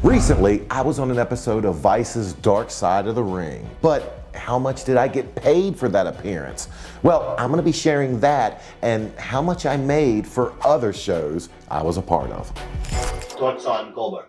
Recently, I was on an episode of Vice's Dark Side of the Ring, but how much did I get paid for that appearance? Well, I'm gonna be sharing that and how much I made for other shows I was a part of. Thoughts on Goldberg?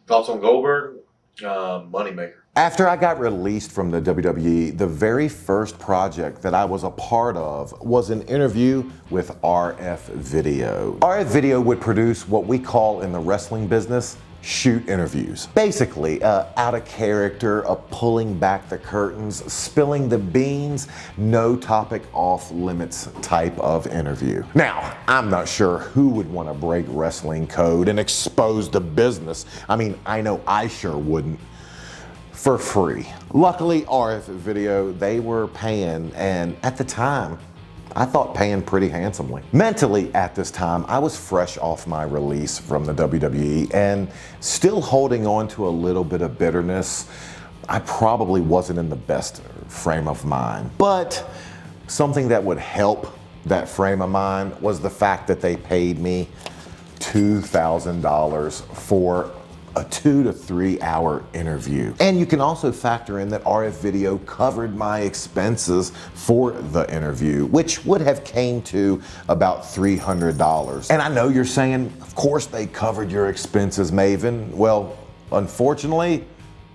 Thoughts on Goldberg? Moneymaker. After I got released from the WWE, the very first project that I was a part of was an interview with RF Video. RF Video would produce what we call in the wrestling business shoot interviews. Basically, out of character, a pulling back the curtains, spilling the beans, no topic off limits type of interview. Now, I'm not sure who would want to break wrestling code and expose the business. I mean, I know I sure wouldn't. For free. Luckily, RF Video, they were paying, and at the time, I thought paying pretty handsomely. Mentally, at this time, I was fresh off my release from the WWE and still holding on to a little bit of bitterness. I probably wasn't in the best frame of mind, but something that would help that frame of mind was the fact that they paid me $2,000 for a 2 to 3 hour interview. And you can also factor in that RF Video covered my expenses for the interview, which would have came to about $300. And I know you're saying, of course they covered your expenses, Maven. Well, unfortunately,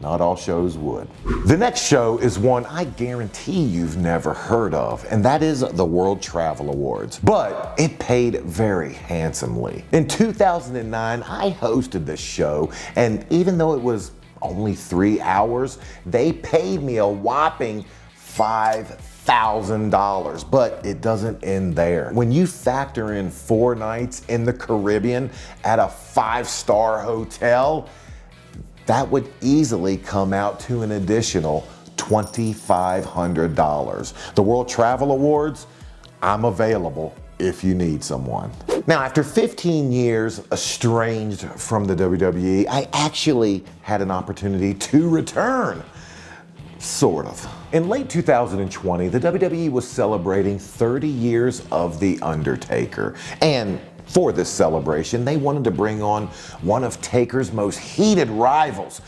not all shows would. The next show is one I guarantee you've never heard of, and that is the World Travel Awards. But it paid very handsomely. In 2009, I hosted this show, and even though it was only 3 hours, they paid me a whopping $5,000, but it doesn't end there. When you factor in 4 nights in the Caribbean at a 5-star hotel, that would easily come out to an additional $2,500. The World Travel Awards, I'm available if you need someone. Now, after 15 years estranged from the WWE, I actually had an opportunity to return. Sort of. In late 2020, the WWE was celebrating 30 years of The Undertaker. And for this celebration, they wanted to bring on one of Taker's most heated rivals.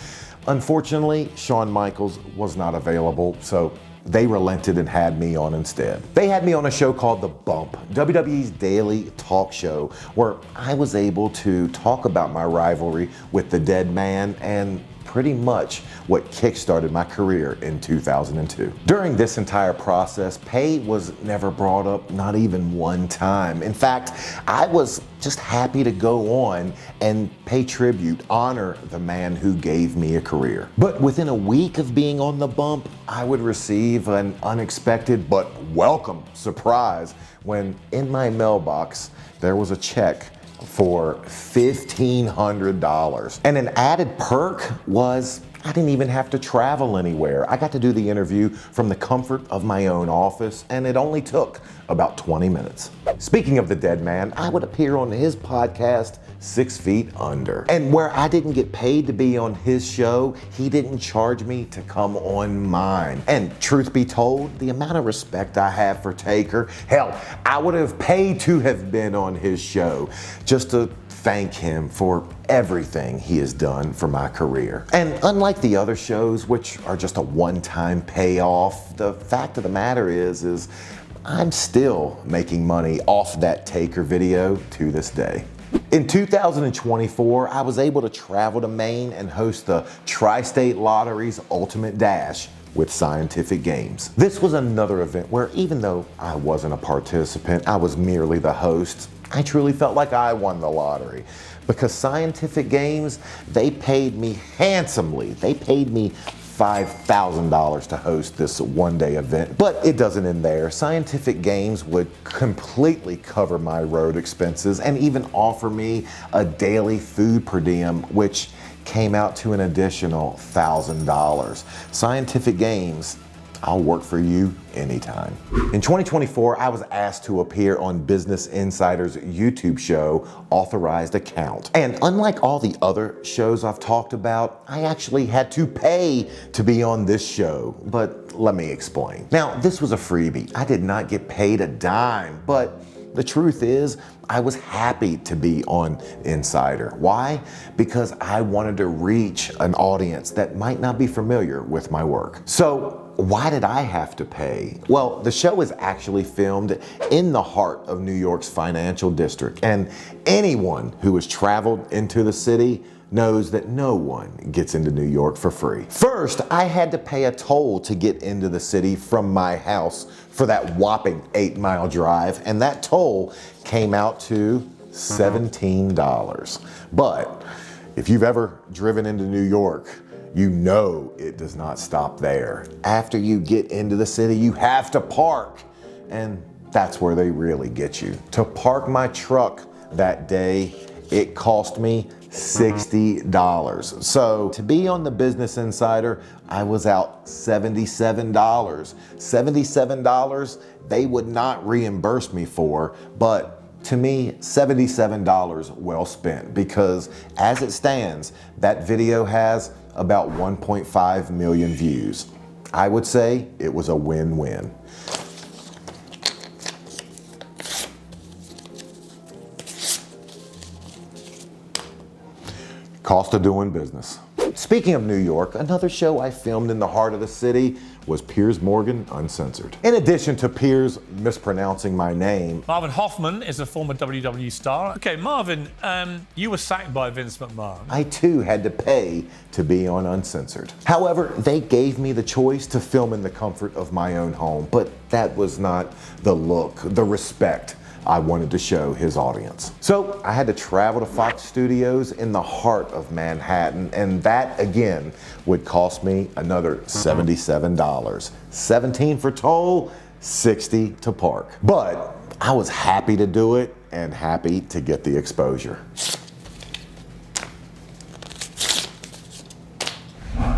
Unfortunately, Shawn Michaels was not available, so they relented and had me on instead. They had me on a show called The Bump, WWE's daily talk show, where I was able to talk about my rivalry with the Dead Man and pretty much what kickstarted my career in 2002. During this entire process, pay was never brought up, not even one time. In fact, I was just happy to go on and pay tribute, honor the man who gave me a career. But within a week of being on The Bump, I would receive an unexpected but welcome surprise when in my mailbox there was a check for $1,500. And an added perk was I didn't even have to travel anywhere. I got to do the interview from the comfort of my own office, and it only took about 20 minutes. Speaking of the Dead Man, I would appear on his podcast, 6 Feet Under. And where I didn't get paid to be on his show, he didn't charge me to come on mine. And truth be told, the amount of respect I have for Taker, hell, I would have paid to have been on his show just to thank him for everything he has done for my career. And unlike the other shows, which are just a one-time payoff, the fact of the matter is I'm still making money off that Taker video to this day. In 2024, I was able to travel to Maine and host the TriState Lottery's Ultimate Dash with Scientific Games. This was another event where even though I wasn't a participant, I was merely the host, I truly felt like I won the lottery because Scientific Games, they paid me handsomely. They paid me $5,000 to host this one-day event. But it doesn't end there. Scientific Games would completely cover my road expenses and even offer me a daily food per diem, which came out to an additional $1,000. Scientific Games, I'll work for you anytime. In 2024, I was asked to appear on Business Insider's YouTube show, Authorized Account. And unlike all the other shows I've talked about, I actually had to pay to be on this show. But let me explain. Now, this was a freebie. I did not get paid a dime, but The truth is, I was happy to be on Insider. Why? Because I wanted to reach an audience that might not be familiar with my work. So why did I have to pay? Well, the show is actually filmed in the heart of New York's financial district, and anyone who has traveled into the city knows that no one gets into New York for free. First, I had to pay a toll to get into the city from my house for that whopping 8-mile drive, and that toll came out to $17. But if you've ever driven into New York, you know it does not stop there. After you get into the city, you have to park, and that's where they really get you. To park my truck that day, it cost me $60. So to be on the Business Insider, I was out $77. $77 they would not reimburse me for, but to me, $77 well spent, because as it stands, that video has about 1.5 million views. I would say it was a win-win. Cost of doing business. Speaking of New York, another show I filmed in the heart of the city was Pier's Morgan Uncensored. In addition to Pier's mispronouncing my name, Marvin Hoffman is a former WWE star. Okay, Marvin, you were sacked by Vince McMahon. I too had to pay to be on Uncensored. However, they gave me the choice to film in the comfort of my own home, but that was not the look, the respect I wanted to show his audience. So I had to travel to Fox Studios in the heart of Manhattan, and that again would cost me another $77. $17 for toll, $60 to park. But I was happy to do it and happy to get the exposure.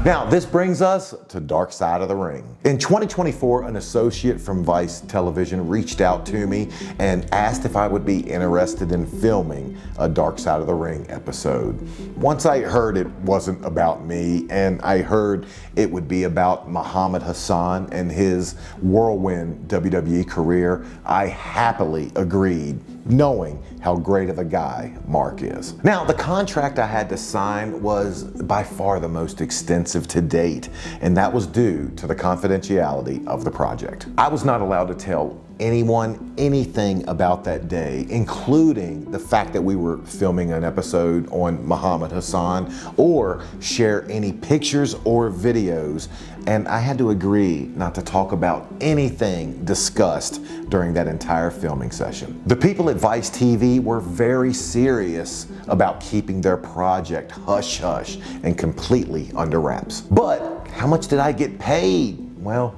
Now, this brings us to Dark Side of the Ring. In 2024, an associate from Vice Television reached out to me and asked if I would be interested in filming a Dark Side of the Ring episode. Once I heard it wasn't about me, and I heard it would be about Muhammad Hassan and his whirlwind WWE career, I happily agreed, knowing how great of a guy Mark is. Now, the contract I had to sign was by far the most extensive to date, and that was due to the confidentiality of the project. I was not allowed to tell anyone anything about that day, including the fact that we were filming an episode on Muhammad Hassan, or share any pictures or videos, and I had to agree not to talk about anything discussed during that entire filming session. The people at Vice TV were very serious about keeping their project hush-hush and completely under wraps. But how much did I get paid? Well,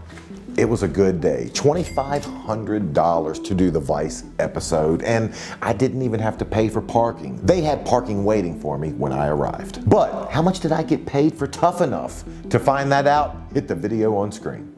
it was a good day. $2,500 to do the Vice episode, and I didn't even have to pay for parking. They had parking waiting for me when I arrived. But how much did I get paid for Tough Enough? To find that out, hit the video on screen.